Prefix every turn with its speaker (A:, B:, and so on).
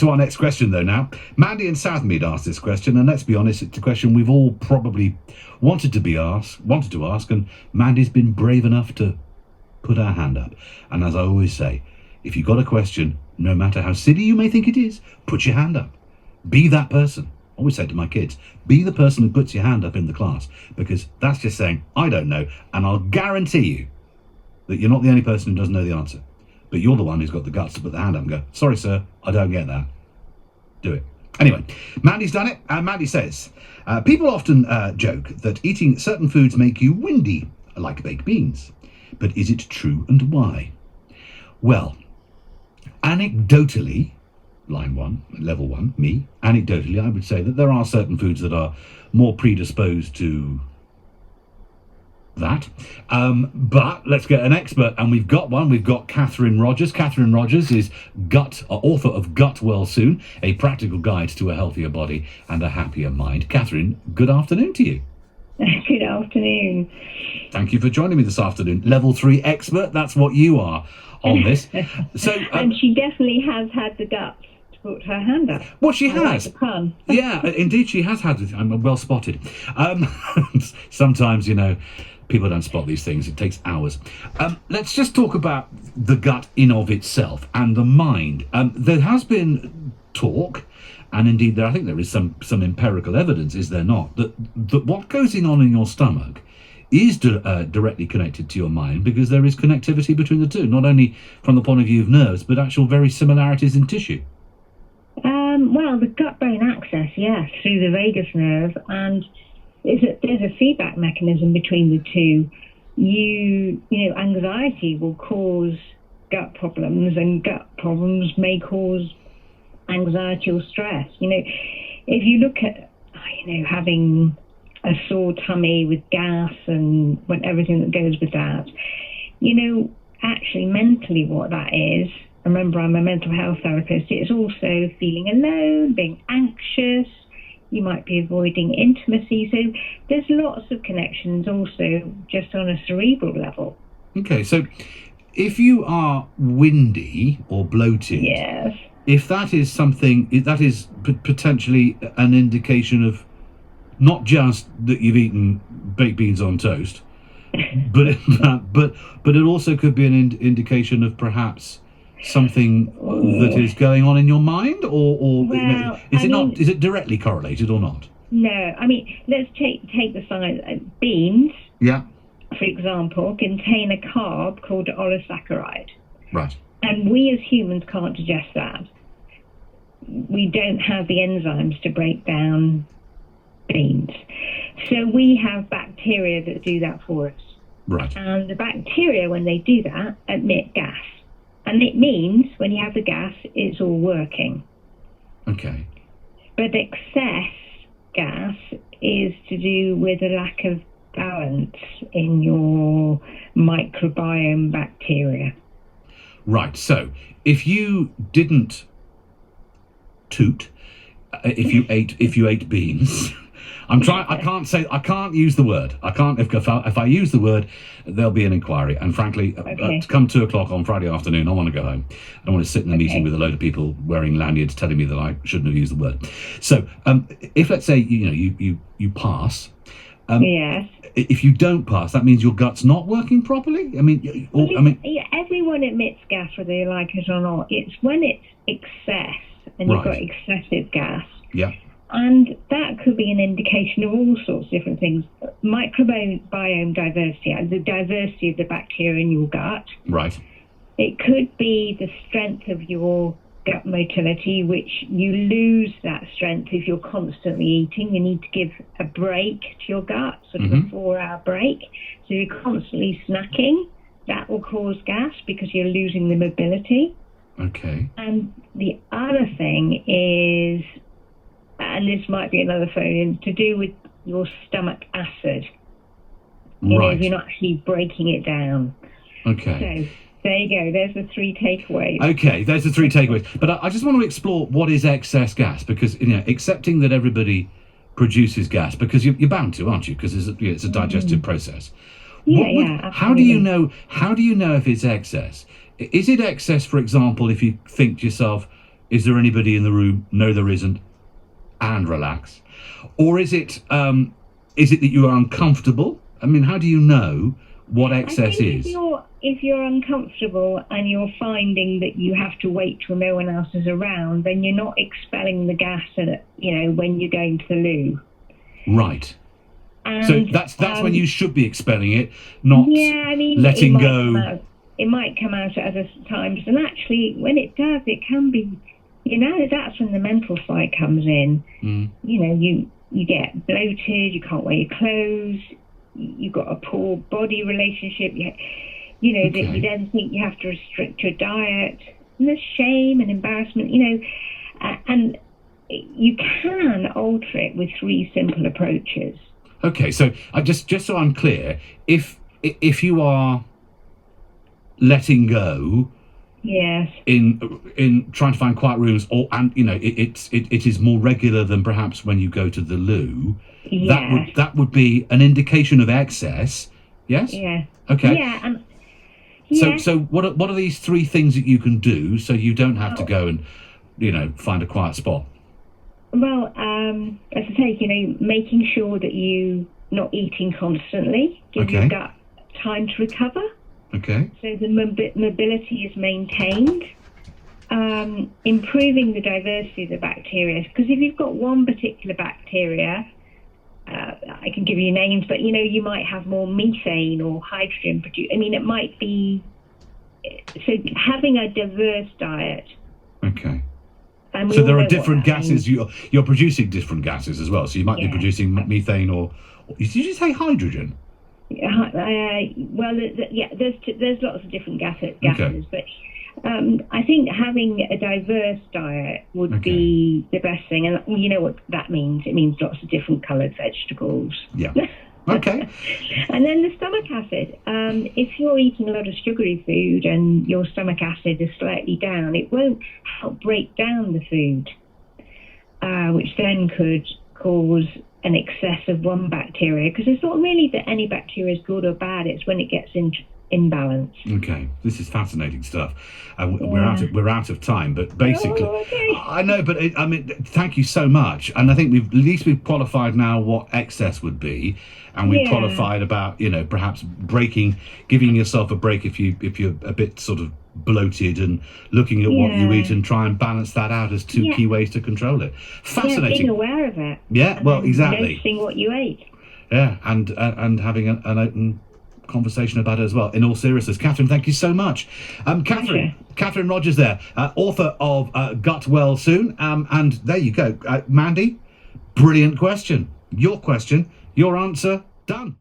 A: To our next question, though, now. Mandy in Southmead asked this question, and let's be honest, it's a question we've all probably wanted to ask, and Mandy's been brave enough to put her hand up. And as I always say, if you've got a question, no matter how silly you may think it is, put your hand up. Be that person. I always say to my kids, be the person who puts your hand up in the class, because that's just saying, I don't know, and I'll guarantee you that you're not the only person who doesn't know the answer. But you're the one who's got the guts to put the hand up and go, sorry, sir, I don't get that. Do it. Anyway, Mandy's done it, and Mandy says, people often joke that eating certain foods make you windy, like baked beans. But is it true, and why? Well, anecdotally, level one, me, anecdotally, I would say that there are certain foods that are more predisposed to that. But let's get an expert, and we've got one. We've got Catherine Rogers. Catherine Rogers is author of Gut Well Soon, a practical guide to a healthier body and a happier mind. Catherine, good afternoon to you.
B: Good afternoon.
A: Thank you for joining me this afternoon. Level 3 expert, that's what you are on this. So,
B: and she definitely has had the guts to put her hand up.
A: Well, she has.
B: Like the pun.
A: Yeah, indeed, she has had it. I'm well spotted. Sometimes, people don't spot these things. It takes hours. Let's just talk about the gut in of itself and the mind. There has been talk, and indeed I think there is some empirical evidence, is there not, that what goes on in your stomach is directly connected to your mind, because there is connectivity between the two, not only from the point of view of nerves, but actual very similarities in tissue.
B: Well, the gut-brain axis, yes, through the vagus nerve, and there's a feedback mechanism between the two. Anxiety will cause gut problems, and gut problems may cause anxiety or stress. If you look at, having a sore tummy with gas and everything that goes with that, actually mentally what that is, remember I'm a mental health therapist, it's also feeling alone, being anxious. You might be avoiding intimacy. So there's lots of connections also just on a cerebral level.
A: Okay, so if you are windy or bloated,
B: yes,
A: if that is something, that is potentially an indication of not just that you've eaten baked beans on toast, but it also could be an indication of perhaps something that is going on in your mind, or is it directly correlated or not?
B: No, let's take the science. Beans,
A: yeah,
B: for example, contain a carb called oligosaccharide.
A: Right.
B: And we as humans can't digest that. We don't have the enzymes to break down beans. So we have bacteria that do that for us.
A: Right.
B: And the bacteria, when they do that, emit gas. And it means when you have the gas, it's all working.
A: Okay.
B: But excess gas is to do with a lack of balance in your microbiome bacteria.
A: Right. So if you didn't toot, if you ate beans, I can't use the word. If I use the word, there'll be an inquiry. And frankly, come 2:00 on Friday afternoon, I want to go home. I don't want to sit in a meeting with a load of people wearing lanyards telling me that I shouldn't have used the word. So, if let's say you pass,
B: yes.
A: If you don't pass, that means your gut's not working properly.
B: Everyone emits gas, whether you like it or not. It's when it's excess and you've got excessive gas.
A: Yeah.
B: And that could be an indication of all sorts of different things. Microbiome diversity, the diversity of the bacteria in your gut.
A: Right.
B: It could be the strength of your gut motility, which you lose that strength if you're constantly eating. You need to give a break to your gut, sort of a 4-hour break. So if you're constantly snacking, that will cause gas because you're losing the mobility.
A: Okay.
B: And the other thing is, and this might be another phone-in, to do with your stomach acid. If you're not actually breaking it down.
A: Okay.
B: So there you go. There's the 3 takeaways.
A: Okay, there's the 3 takeaways. But I just want to explore what is excess gas, because accepting that everybody produces gas, because you're bound to, aren't you? Because it's a digestive process.
B: Absolutely.
A: How do you know if it's excess? Is it excess, for example, if you think to yourself, Is there anybody in the room? No, there isn't. And relax. Or is it that you are uncomfortable? I mean, how do you know what excess
B: I think
A: is?
B: If you're uncomfortable and you're finding that you have to wait till no one else is around, then you're not expelling the gas when you're going to the loo.
A: Right.
B: And,
A: so that's when you should be expelling it, not letting go.
B: It might come out at other times, and actually, when it does, it can be. That's when the mental side comes in. You get bloated, you can't wear your clothes, you've got a poor body relationship. That you then think you have to restrict your diet, and there's shame and embarrassment. And you can alter it with 3 simple approaches.
A: Okay, so just so I'm clear, if you are letting go,
B: yes,
A: in trying to find quiet rooms, it is more regular than perhaps when you go to the loo.
B: Yes.
A: That would be an indication of excess. Yes.
B: Yeah.
A: Okay.
B: Yeah.
A: So what are these 3 things that you can do so you don't have to go and find a quiet spot?
B: Well, as I say, making sure that you're not eating constantly, give your gut time to recover.
A: Okay.
B: So the mobility is maintained. Improving the diversity of the bacteria, because if you've got one particular bacteria, I can give you names, but you might have more methane or hydrogen produced. I mean, it might be. So having a diverse diet.
A: Okay. So there are different gases. You're producing different gases as well. So you might be producing methane or did you say hydrogen? There's lots of different gases, but I think having a diverse diet would be the best thing. And you know what that means? It means lots of different coloured vegetables. Yeah. Okay.
B: And then the stomach acid. If you're eating a lot of sugary food and your stomach acid is slightly down, it won't help break down the food, which then could cause an excess of one bacteria. Because it's not really that any bacteria is good or bad; it's when it gets imbalance.
A: Okay, this is fascinating stuff. We're out of time, but basically, I know, but thank you so much. And I think we've qualified now what excess would be, and we've qualified about perhaps giving yourself a break if you're a bit sort of bloated, and looking at what you eat and try and balance that out as 2 key ways to control it. Fascinating.
B: Yeah, being aware of it.
A: Yeah, well, exactly.
B: Noticing what you ate.
A: Yeah, and having an open conversation about it as well. In all seriousness, Catherine, thank you so much. Catherine Rogers there, author of Gut Well Soon. And there you go. Mandy, brilliant question. Your question, your answer, done.